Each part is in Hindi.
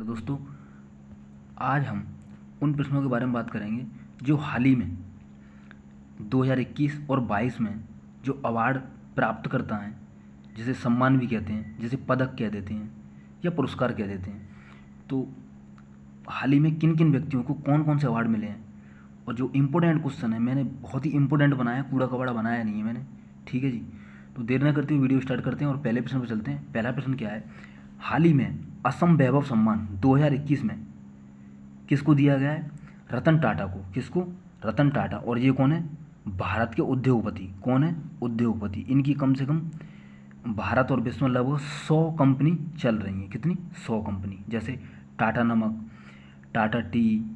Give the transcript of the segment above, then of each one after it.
हेलो दोस्तों, आज हम उन प्रश्नों के बारे में बात करेंगे जो हाल ही में 2021 और 22 में जो अवार्ड प्राप्त करता है, जिसे सम्मान भी कहते हैं, जिसे पदक कह देते हैं या पुरस्कार कह देते हैं। तो हाल ही में किन किन व्यक्तियों को कौन कौन से अवार्ड मिले हैं, और जो इम्पोर्टेंट क्वेश्चन है, मैंने बहुत ही इम्पोर्टेंट बनाया, कूड़ा कबाड़ा बनाया नहीं है मैंने। ठीक है जी, तो देर न करते हुए वीडियो स्टार्ट करते हैं और पहले प्रश्न पर चलते हैं। पहला प्रश्न क्या है, हाल ही में असम वैभव सम्मान 2021 में किसको दिया गया है? रतन टाटा को। किसको? रतन टाटा। और ये कौन है? भारत के उद्योगपति। कौन है? उद्योगपति। इनकी कम से कम भारत और विश्व में लगभग 100 कंपनी चल रही हैं। कितनी? 100 कंपनी। जैसे टाटा नमक, टाटा टी,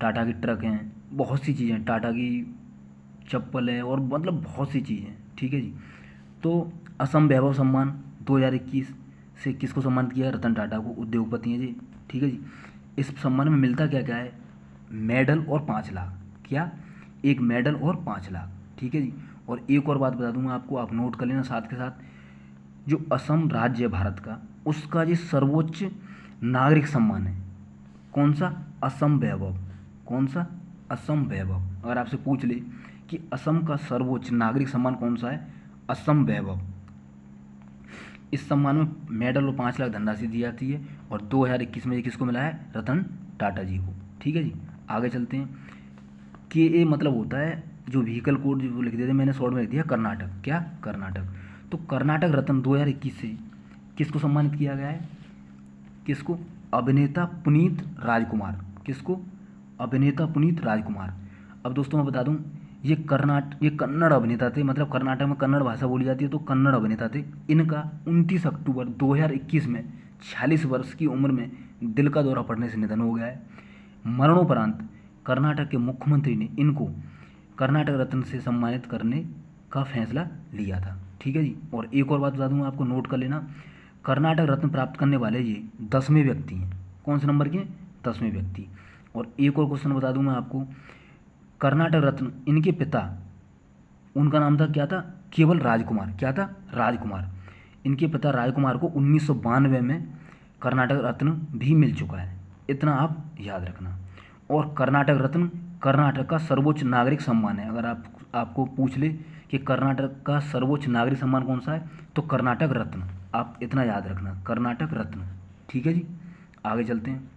टाटा की ट्रक हैं, बहुत सी चीज़ें, टाटा की चप्पल है, और मतलब बहुत सी चीज़ें। ठीक है जी। तो असम वैभव सम्मान 2021 से किसको सम्मानित किया है? रतन टाटा को, उद्योगपति हैं जी। ठीक है जी। इस सम्मान में मिलता क्या क्या है? मेडल और 5 लाख। क्या? एक मेडल और 5 लाख। ठीक है जी। और एक और बात बता दूंगा आपको, आप नोट कर लेना साथ के साथ, जो असम राज्य है भारत का, उसका जो सर्वोच्च नागरिक सम्मान है, कौन सा? असम वैभव। कौन सा? असम वैभव। अगर आपसे पूछ ले कि असम का सर्वोच्च नागरिक सम्मान कौन सा है? असम वैभव। इस सम्मान में मेडल और 5 लाख धनराशि दी जाती है। और 2021 में ये किसको मिला है? रतन टाटा जी को। ठीक है जी। आगे चलते हैं। के ए मतलब होता है जो व्हीकल कोड जो लिख देते हैं, मैंने शॉर्ट में लिख दिया कर्नाटक। क्या? कर्नाटक। तो कर्नाटक रत्न 2021 से किसको सम्मानित किया गया है? किसको? अभिनेता पुनीत राजकुमार। किसको? अभिनेता पुनीत राजकुमार। अब दोस्तों मैं बता दूं, ये कन्नड़ अभिनेता थे, मतलब कर्नाटक में कन्नड़ भाषा बोली जाती है, तो कन्नड़ अभिनेता थे। इनका 29 अक्टूबर 2021 में 46 वर्ष की उम्र में दिल का दौरा पड़ने से निधन हो गया है। मरणोपरांत कर्नाटक के मुख्यमंत्री ने इनको कर्नाटक रत्न से सम्मानित करने का फैसला लिया था। ठीक है जी। और एक और बात बता दूंगा आपको, नोट कर लेना, कर्नाटक रत्न प्राप्त करने वाले ये 10वें व्यक्ति हैं। कौन से नंबर के? 10वें व्यक्ति। और एक और क्वेश्चन बता दूं मैं आपको, कर्नाटक रत्न इनके पिता, उनका नाम था क्या था? केवल राजकुमार। क्या था? राजकुमार। इनके पिता राजकुमार को 1992 में कर्नाटक रत्न भी मिल चुका है। इतना आप याद रखना। और कर्नाटक रत्न कर्नाटक का सर्वोच्च नागरिक सम्मान है। अगर आपको पूछ ले कि कर्नाटक का सर्वोच्च नागरिक सम्मान कौन सा है, तो कर्नाटक रत्न। आप इतना याद रखना, कर्नाटक रत्न। ठीक है जी। आगे चलते हैं।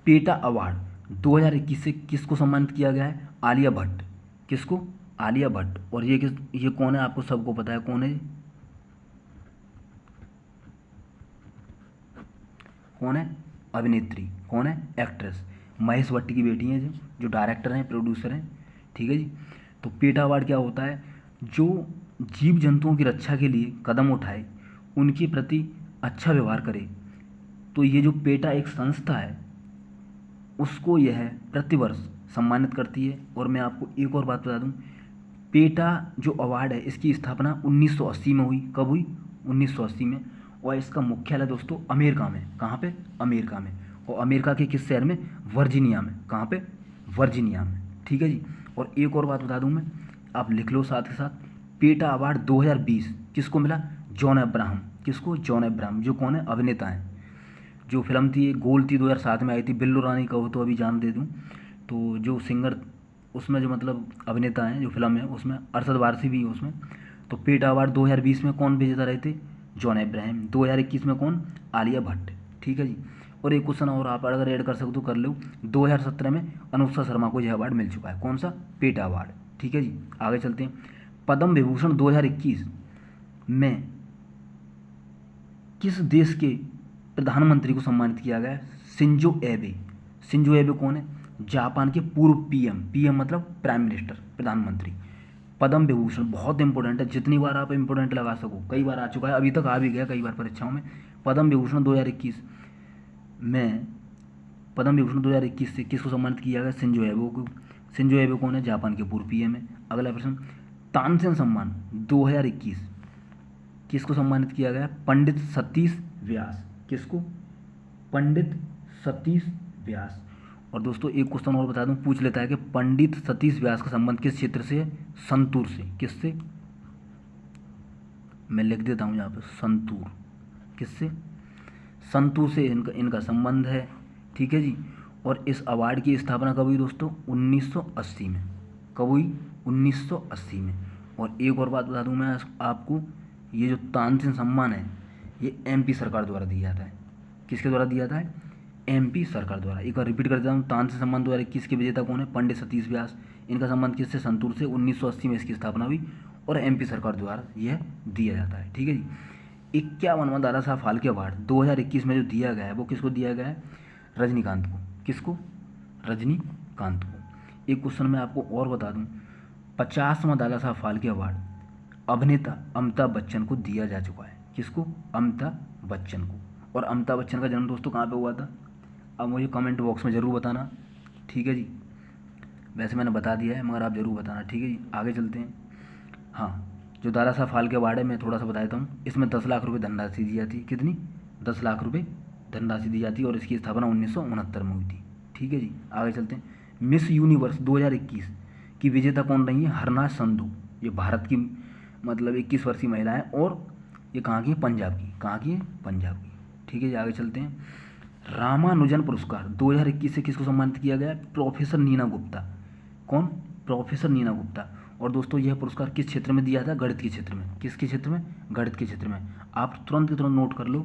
पेटा अवार्ड 2021 से किसको सम्मानित किया गया है? आलिया भट्ट। किसको? आलिया भट्ट। और ये कौन है? आपको सबको पता है कौन है? कौन है? अभिनेत्री। कौन है? एक्ट्रेस। महेश भट्ट की बेटी हैं, जो डायरेक्टर हैं, प्रोड्यूसर हैं। ठीक है जी। तो पेटा अवार्ड क्या होता है? जो जीव जंतुओं की रक्षा के लिए कदम उठाए, उनके प्रति अच्छा व्यवहार करे। तो ये जो पेटा एक संस्था है, उसको यह प्रतिवर्ष सम्मानित करती है। और मैं आपको एक और बात बता दूं, पेटा जो अवार्ड है, इसकी स्थापना 1980 में हुई। कब हुई? 1980 में। और इसका मुख्यालय दोस्तों अमेरिका में। कहाँ पे? अमेरिका में। और अमेरिका के किस शहर में? वर्जीनिया में। कहाँ पे? वर्जीनिया में। ठीक है जी। और एक और बात बता दूं मैं, आप लिख लो साथ के साथ, पेटा अवार्ड 2020 किसको मिला? John Abraham. किसको? John Abraham. जो कौन है? अभिनेता हैं। जो फिल्म थी गोल थी 2007 में आई थी, बिल्लू रानी कहो तो अभी जान दे दूं, तो जो सिंगर उसमें, जो मतलब अभिनेता हैं, जो फिल्म है उसमें अरशद वारसी भी है उसमें। तो पेटा अवार्ड 2020 में कौन विजेता रहे थे? John Abraham. 2021 में कौन? आलिया भट्ट। ठीक है जी। और एक क्वेश्चन और आप अगर ऐड कर सकते तो कर लो, 2017 में अनुष्का शर्मा को यह अवार्ड मिल चुका है। कौन सा? PETA award. ठीक है जी। आगे चलते हैं। पद्म विभूषण 2021 में किस देश के प्रधानमंत्री को सम्मानित किया गया है? शिंजो एबे। शिंजो एबे कौन है? जापान के पूर्व पीएम। पीएम मतलब प्राइम मिनिस्टर, प्रधानमंत्री। पद्म विभूषण बहुत इंपॉर्टेंट है, जितनी बार आप इंपॉर्टेंट लगा सको। कई बार आ चुका है, अभी तक आ भी गया कई बार परीक्षाओं में। पद्म विभूषण 2021 में, पद्म विभूषण 2021 से किसको सम्मानित किया गया? शिंजो एबे को। शिंजो एबे कौन है? जापान के पूर्व पीएम है। अगला प्रश्न, तानसेन सम्मान 2021 किसको सम्मानित किया गया? पंडित सतीश व्यास। किसको? पंडित सतीश व्यास। और दोस्तों एक क्वेश्चन और बता दूं, पूछ लेता है कि पंडित सतीश व्यास का संबंध किस क्षेत्र से है? संतूर से। किससे? मैं लिख देता हूं यहाँ पे, संतूर। किससे? संतूर से इनका इनका संबंध है, ठीक है जी। और इस अवार्ड की स्थापना कब हुई दोस्तों? 1980 में। कब हुई? 1980 में। और एक और बात बता दूं मैं आपको, ये जो तानसेन सम्मान है ये एमपी सरकार द्वारा दिया जाता है। किसके द्वारा दिया जाता है? एमपी सरकार द्वारा। एक बार रिपीट कर देता हूँ, तानसेन सम्मान 2021 के विजेता कौन है? पंडित सतीश व्यास। इनका संबंध किससे? संतूर से। 1980 में इसकी स्थापना हुई और एमपी सरकार द्वारा यह दिया जाता है, ठीक है जी। 51वां दादा साहब फाल्के अवार्ड 2021 में जो दिया गया है वो किसको दिया गया है? रजनीकांत को। किसको? रजनीकांत को। एक क्वेश्चन मैं आपको और बता दूं, 50वां दादा साहब फाल्के अवार्ड अभिनेता अमिताभ बच्चन को दिया जा चुका है। किसको? अमिताभ बच्चन को। और अमिताभ बच्चन का जन्म दोस्तों कहाँ पे हुआ था? अब मुझे कमेंट बॉक्स में ज़रूर बताना, ठीक है जी। वैसे मैंने बता दिया है मगर आप ज़रूर बताना, ठीक है जी। आगे चलते हैं। हाँ, जो दादा साहब फाल्के अवार्ड है मैं थोड़ा सा बता देता हूँ। इसमें 10 लाख रुपये धनराशि दी जाती है। कितनी? 10 लाख रुपये धनराशि दी जाती है और इसकी स्थापना 1969 में हुई थी, ठीक है जी। आगे चलते हैं। मिस यूनिवर्स 2021 की विजेता कौन रही है? हरनाज संधू। ये भारत की मतलब 21 वर्षीय महिला है और ये कहाँ की है? पंजाब की। कहाँ की है? पंजाब की, ठीक है जी। आगे चलते हैं। रामानुजन पुरस्कार 2021 से किसको सम्मानित किया गया? प्रोफेसर नीना गुप्ता। कौन? प्रोफेसर नीना गुप्ता। और दोस्तों यह पुरस्कार किस क्षेत्र में दिया था? गणित के क्षेत्र में। किसके क्षेत्र में? गणित के क्षेत्र में। आप तुरंत के तुरंत नोट कर लो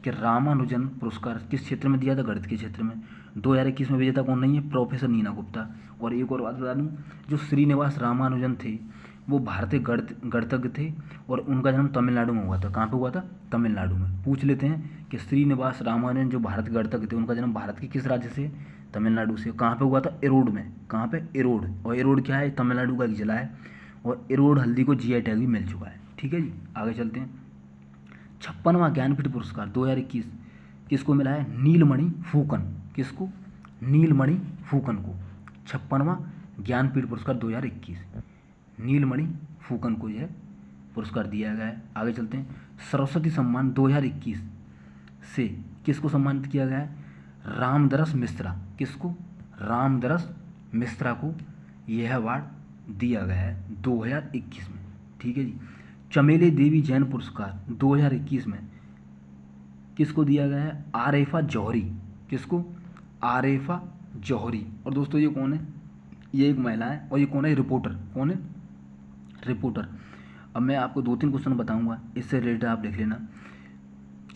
कि रामानुजन पुरस्कार किस क्षेत्र में दिया था? गणित के क्षेत्र में। 2021 में विजेता कौन नहीं है? प्रोफेसर नीना गुप्ता। और एक और बात बता दूँ, जो श्रीनिवास रामानुजन थे वो भारतीय गणितज्ञ थे और उनका जन्म तमिलनाडु में हुआ था। कहाँ पे हुआ था? तमिलनाडु में। पूछ लेते हैं कि श्रीनिवास रामानुजन जो भारतीय गणितज्ञ थे उनका जन्म भारत के किस राज्य से? तमिलनाडु से। कहाँ पे हुआ था? एरोड में। कहाँ पे? एरोड। और एरोड क्या है? तमिलनाडु का एक जिला है और एरोड हल्दी को जीआई टैग भी मिल चुका है, ठीक है जी। आगे चलते हैं। 56वां ज्ञानपीठ पुरस्कार 2021 किसको मिला है? नीलमणि फूकन। किसको? नीलमणि फूकन को 56वां ज्ञानपीठ पुरस्कार 2021 नीलमणि फूकन को यह पुरस्कार दिया गया है। आगे चलते हैं। सरस्वती सम्मान 2021 से किसको सम्मानित किया गया है? रामदरस मिश्रा। किसको? रामदरस मिश्रा को यह अवार्ड दिया गया है 2021 में, ठीक है जी। चमेली देवी जैन पुरस्कार 2021 में किसको दिया गया है? आरेफा जौहरी। किसको? आरेफा जौहरी। और दोस्तों ये कौन है? ये एक महिला है और ये कौन है? रिपोर्टर। कौन है? रिपोर्टर। अब मैं आपको 2-3 क्वेश्चन बताऊंगा, इससे रिलेटेड आप देख लेना।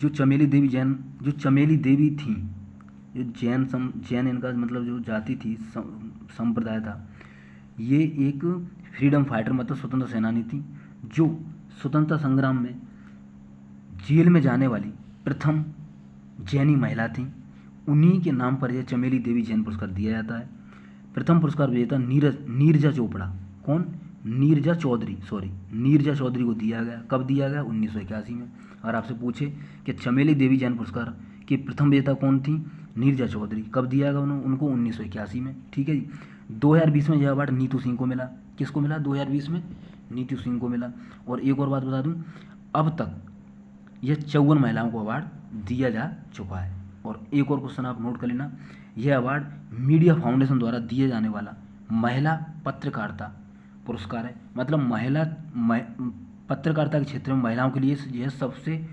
जो चमेली देवी थी, जो जैन इनका मतलब जो जाति थी, संप्रदाय था, ये एक फ्रीडम फाइटर मतलब स्वतंत्र सेनानी थी जो स्वतंत्रता संग्राम में जेल में जाने वाली प्रथम जैनी महिला थी। उन्हीं के नाम पर यह चमेली देवी जैन पुरस्कार दिया जाता है। प्रथम पुरस्कार विजेता नीरजा चोपड़ा। कौन? नीरजा चौधरी को दिया गया। कब दिया गया? 1981 में। अगर आपसे पूछे कि चमेली देवी जैन पुरस्कार की प्रथम विजेता कौन थी? नीरजा चौधरी। कब दिया गया उनको? 1981 में, ठीक है जी। 2020 में यह अवार्ड नीतू सिंह को मिला। किसको मिला? 2020 में नीतू सिंह को मिला। और एक और बात बता दूं, अब तक यह 54 महिलाओं को अवार्ड दिया जा चुका है। और एक और क्वेश्चन आप नोट कर लेना, यह अवार्ड मीडिया फाउंडेशन द्वारा दिए जाने वाला महिला पत्रकारिता पुरस्कार है। मतलब पत्रकारिता के क्षेत्र में महिलाओं के लिए यह सबसे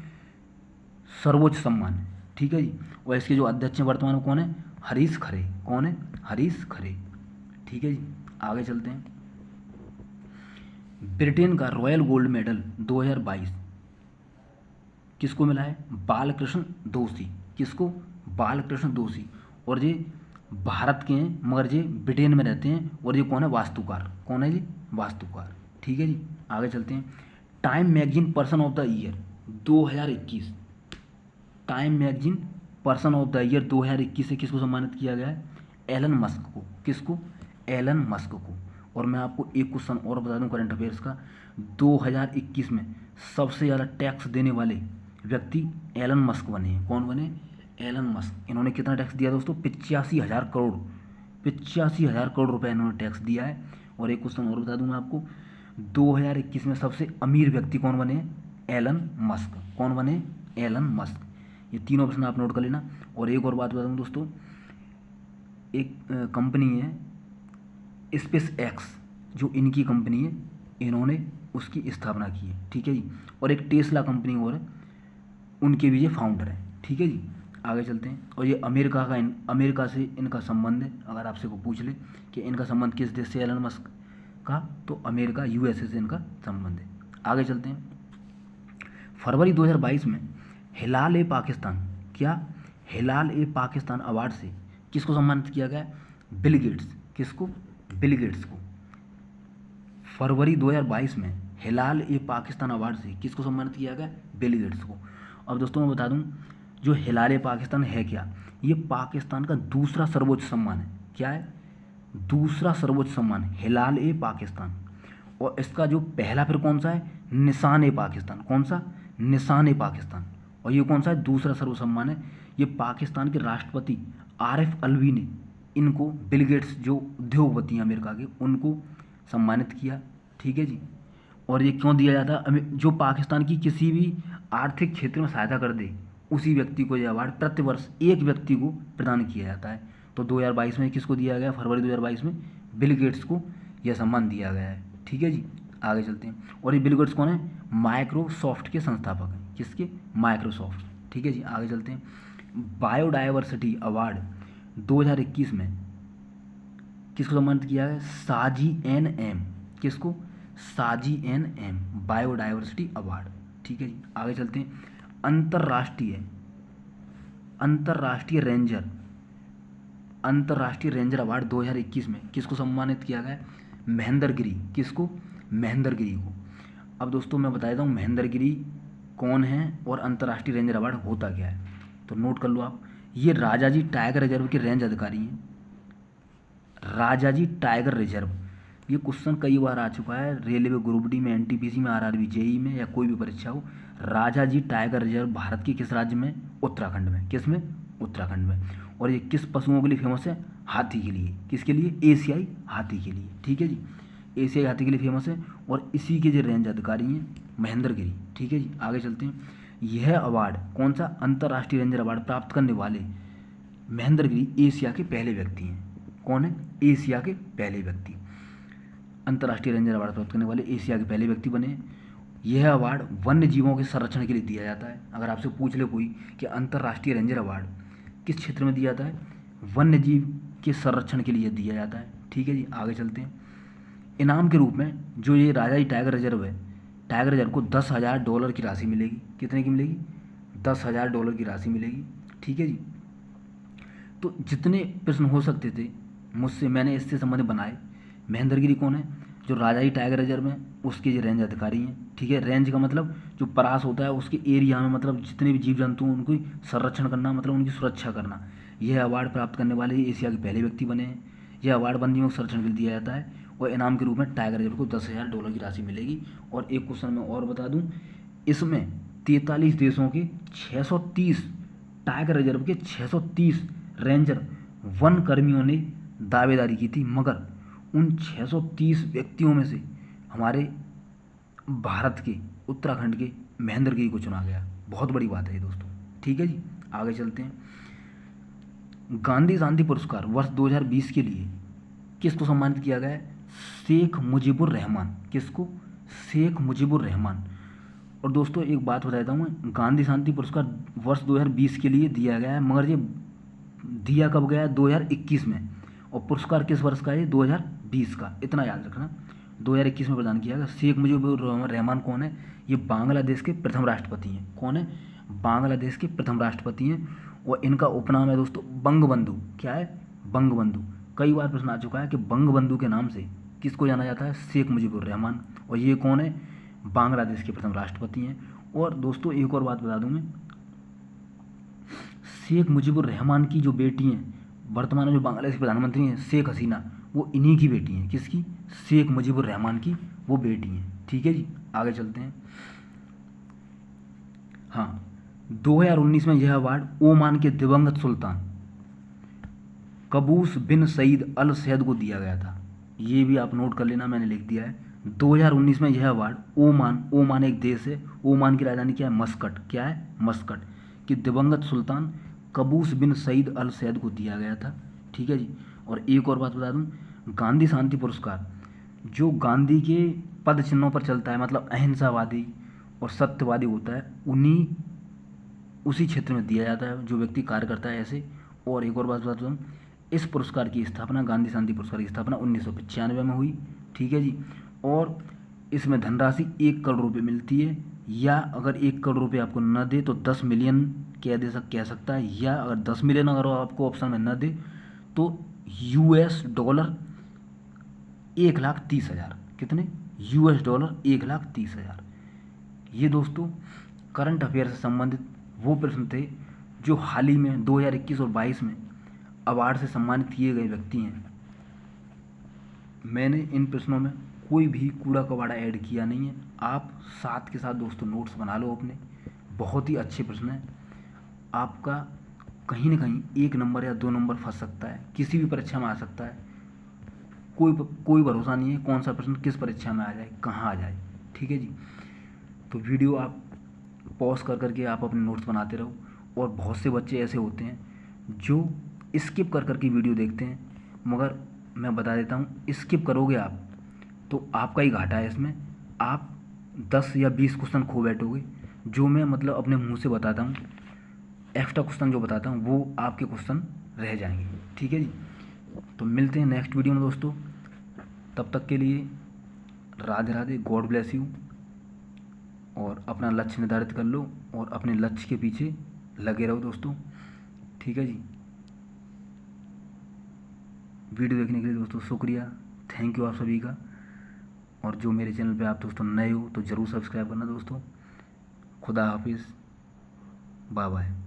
सर्वोच्च सम्मान है, ठीक है जी। और इसके जो अध्यक्ष हैं वर्तमान में कौन है? हरीश खरे। कौन है? हरीश खरे, ठीक है जी। आगे चलते हैं। ब्रिटेन का रॉयल गोल्ड मेडल 2022 किसको मिला है? बालकृष्ण दोषी। किसको? बालकृष्ण दोषी। और ये भारत के हैं मगर ये ब्रिटेन में रहते हैं। और ये कौन है? वास्तुकार। कौन है जी? वास्तुकार, ठीक है जी। आगे चलते हैं। Time magazine person of the year 2021 time magazine person of the year 2021 से किसको सम्मानित किया गया है? एलन मस्क को। किसको? एलन मस्क को। और मैं आपको एक क्वेश्चन और बता दूं करंट अफेयर्स का, 2021 में सबसे ज़्यादा टैक्स देने वाले व्यक्ति एलन मस्क बने हैं। कौन बने? Elon Musk. इन्होंने कितना टैक्स दिया दोस्तों? 85,000 करोड़। 85,000 करोड़ रुपए इन्होंने टैक्स दिया है। और एक क्वेश्चन और बता दूं मैं आपको, 2021 में सबसे अमीर व्यक्ति कौन बने? Elon Musk. कौन बने? Elon Musk. ये तीनों प्रश्न आप नोट कर लेना। और एक और बात बता दूं दोस्तों, एक कंपनी है स्पेस एक्स, जो इनकी कंपनी है, इन्होंने उसकी स्थापना की है, ठीक है जी। और एक टेस्ला कंपनी और है, उनके भी ये फाउंडर है, ठीक है जी। आगे चलते हैं। और ये अमेरिका से इनका संबंध है। अगर आपसे को पूछ ले कि इनका संबंध किस देश से एलन मस्क का, तो अमेरिका यूएसए से इनका संबंध है। आगे चलते हैं। फरवरी 2022 में हिलाल ए पाकिस्तान, क्या हिलाल ए पाकिस्तान अवार्ड से किसको सम्मानित किया गया? Bill Gates. किसको? बिल गेट्स को। फरवरी 2022 में हिलाल ए पाकिस्तान अवार्ड से किसको सम्मानित किया गया? बिल गेट्स को। अब दोस्तों मैं बता दूं, जो हिलाल ए पाकिस्तान है क्या, ये पाकिस्तान का दूसरा सर्वोच्च सम्मान है। क्या है? दूसरा सर्वोच्च सम्मान हिलाल ए पाकिस्तान। और इसका जो पहला फिर कौन सा है? निशान ए पाकिस्तान। कौन सा? निशान ए पाकिस्तान। और ये कौन सा है? दूसरा सर्वोच्च सम्मान है। ये पाकिस्तान के राष्ट्रपति आरिफ अलवी ने इनको, बिल गेट्स जो उद्योगपति हैं अमेरिका के, उनको सम्मानित किया। ठीक है जी। और ये क्यों दिया जाता है? जो पाकिस्तान की किसी भी आर्थिक क्षेत्र में सहायता कर दे, उसी व्यक्ति को यह अवार्ड प्रतिवर्ष एक व्यक्ति को प्रदान किया जाता है। तो 2022 में किसको दिया गया? फरवरी 2022 में बिल गेट्स को यह सम्मान दिया गया है। ठीक है जी। आगे चलते हैं। और ये बिल गेट्स कौन है? माइक्रोसॉफ्ट के संस्थापक हैं। किसके? माइक्रोसॉफ्ट। ठीक है जी। आगे चलते हैं। बायोडायवर्सिटी अवार्ड 2021 में किसको सम्मानित किया है? साजी एन एम। किसको? साजी एन एम, बायोडायवर्सिटी अवार्ड। ठीक है जी। आगे चलते हैं। अंतर्राष्ट्रीय रेंजर अवार्ड 2021 में किसको सम्मानित किया गया? महेंद्र गिरी। किसको? महेंद्र गिरी को। अब दोस्तों मैं बता देता हूँ महेंद्र गिरी कौन है और अंतर्राष्ट्रीय रेंजर अवार्ड होता क्या है, तो नोट कर लो आप। ये राजाजी टाइगर रिजर्व के रेंज अधिकारी हैं। राजाजी टाइगर रिजर्व, ये क्वेश्चन कई बार आ चुका है रेलवे ग्रुप डी में, एनटीपीसी में, आरआरबी जेई में, या कोई भी परीक्षा हो। राजाजी टाइगर रिजर्व भारत के किस राज्य में? उत्तराखंड में। किस में? उत्तराखंड में। और ये किस पशुओं के लिए फेमस है? हाथी के लिए। किसके लिए? एशियाई हाथी के लिए। ठीक है जी। एशियाई हाथी के लिए फेमस है। और इसी के जो रेंज अधिकारी हैं महेंद्र गिरी। ठीक है जी। आगे चलते हैं। यह अवार्ड कौन सा? अंतर्राष्ट्रीय रेंजर अवार्ड प्राप्त करने वाले महेंद्र गिरी एशिया के पहले व्यक्ति हैं। कौन है? एशिया के पहले व्यक्ति। अंतर्राष्ट्रीय रेंजर अवार्ड प्राप्त करने वाले एशिया के पहले व्यक्ति बने। यह अवार्ड वन्य जीवों के संरक्षण के लिए दिया जाता है। अगर आपसे पूछ ले कोई कि अंतर्राष्ट्रीय रेंजर अवार्ड किस क्षेत्र में दिया जाता है? वन्य जीव के संरक्षण के लिए दिया जाता है। ठीक है जी। आगे चलते हैं। इनाम के रूप में जो ये राजाजी टाइगर रिजर्व है, टाइगर रिजर्व को $10,000 की राशि मिलेगी। कितने की मिलेगी? $10,000 की राशि मिलेगी। ठीक है जी। तो जितने प्रश्न हो सकते थे मुझसे मैंने इससे संबंधित बनाए। महेंद्र गिरी कौन है? जो राजाजी टाइगर रिजर्व में उसके जो रेंज अधिकारी हैं। ठीक है। रेंज का मतलब जो परास होता है उसके एरिया में, मतलब जितने भी जीव जंतु उनको संरक्षण करना, मतलब उनकी सुरक्षा करना। यह अवार्ड प्राप्त करने वाले एशिया के पहले व्यक्ति बने हैं। यह अवार्ड वन्यजीवों के संरक्षण के लिए दिया जाता है। और इनाम के रूप में टाइगर रिजर्व को $10,000 की राशि मिलेगी। और एक क्वेश्चन मैं और बता दूं, इसमें 43 देशों के 630 टाइगर रिजर्व के 630 रेंजर वन कर्मियों ने दावेदारी की थी, मगर उन 630 व्यक्तियों में से हमारे भारत के उत्तराखंड के महेंद्र गिरी को चुना गया। बहुत बड़ी बात है दोस्तों। ठीक है जी। आगे चलते हैं। गांधी शांति पुरस्कार वर्ष 2020 के लिए किसको सम्मानित किया गया है? शेख मुजीबुर रहमान। किसको? शेख मुजीबुर रहमान। और दोस्तों एक बात बता देता हूँ मैं, गांधी शांति पुरस्कार वर्ष 2020 के लिए दिया गया है, मगर ये दिया कब गया है? 2021 में। और पुरस्कार किस वर्ष का है? 2020 का। इतना याद रखना, 2021 में प्रदान किया गया। शेख मुजीबुर रहमान कौन है? ये बांग्लादेश के प्रथम राष्ट्रपति हैं। कौन है? बांग्लादेश के प्रथम राष्ट्रपति हैं। और इनका उपनाम है दोस्तों बंगबंधु। क्या है? बंगबंधु। कई बार प्रश्न आ चुका है कि बंगबंधु के नाम से किसको जाना जाता है? शेख मुजीबुर रहमान। और ये कौन है? बांग्लादेश के प्रथम राष्ट्रपति हैं। और दोस्तों एक और बात बता दूं मैं, शेख मुजीबुर रहमान की जो बेटी हैं, वर्तमान में जो बांग्लादेश के प्रधानमंत्री हैं शेख हसीना, वो इन्हीं की बेटी हैं। किसकी? शेख मुजीबुर रहमान की वो बेटी हैं। ठीक है जी। आगे चलते हैं। हाँ, 2019 में यह अवार्ड ओमान के दिवंगत सुल्तान कबूस बिन सईद अल सैद को दिया गया था। ये भी आप नोट कर लेना, मैंने लिख दिया है। 2019 में यह अवार्ड ओमान एक देश है, ओमान की राजधानी क्या है? मस्कट। क्या है? मस्कट। कि दिवंगत सुल्तान कबूस बिन सईद अल सैद को दिया गया था। ठीक है जी। और एक और बात बता दूं, गांधी शांति पुरस्कार जो गांधी के पद चिन्हों पर चलता है, मतलब अहिंसावादी और सत्यवादी होता है, उन्हीं उसी क्षेत्र में दिया जाता है जो व्यक्ति कार्य करता है ऐसे। और एक और बात बता दूँ, इस पुरस्कार की स्थापना, गांधी शांति पुरस्कार की स्थापना 1995 में हुई। ठीक है जी। और इसमें धनराशि 1 करोड़ रुपये मिलती है, या अगर 1 करोड़ रुपये आपको न दे तो 10 मिलियन कह सकता है, या अगर 10 मिलियन अगर आपको ऑप्शन में न दे तो $1,30,000। कितने? $1,30,000। ये दोस्तों करंट अफेयर से संबंधित वो प्रश्न थे जो हाल ही में 2021 और 22 में अवार्ड से सम्मानित किए गए व्यक्ति हैं। मैंने इन प्रश्नों में कोई भी कूड़ा कबाड़ा ऐड किया नहीं है। आप साथ के साथ दोस्तों नोट्स बना लो अपने, बहुत ही अच्छे प्रश्न हैं। आपका कहीं ना कहीं 1 नंबर या 2 नंबर फंस सकता है, किसी भी परीक्षा में आ सकता है। कोई भरोसा नहीं है कौन सा प्रश्न किस परीक्षा में आ जाए, कहाँ आ जाए। ठीक है जी। तो वीडियो आप पॉज कर करके आप अपने नोट्स बनाते रहो। और बहुत से बच्चे ऐसे होते हैं जो स्किप कर करके वीडियो देखते हैं, मगर मैं बता देता हूँ, स्किप करोगे आप तो आपका ही घाटा है इसमें। आप 10 या 20 क्वेश्चन खो बैठोगे, जो मैं मतलब अपने मुंह से बताता हूँ, एक्स्ट्रा क्वेश्चन जो बताता हूँ वो आपके क्वेश्चन रह जाएंगे। ठीक है जी। तो मिलते हैं नेक्स्ट वीडियो में दोस्तों, तब तक के लिए Radhe Radhe, God bless you. और अपना लक्ष्य निर्धारित कर लो और अपने लक्ष्य के पीछे लगे रहो दोस्तों। ठीक है जी। वीडियो देखने के लिए दोस्तों शुक्रिया, थैंक यू आप सभी का। और जो मेरे चैनल पे आप दोस्तों नए हो तो ज़रूर सब्सक्राइब करना दोस्तों। खुदा हाफिज़, बाय बाय।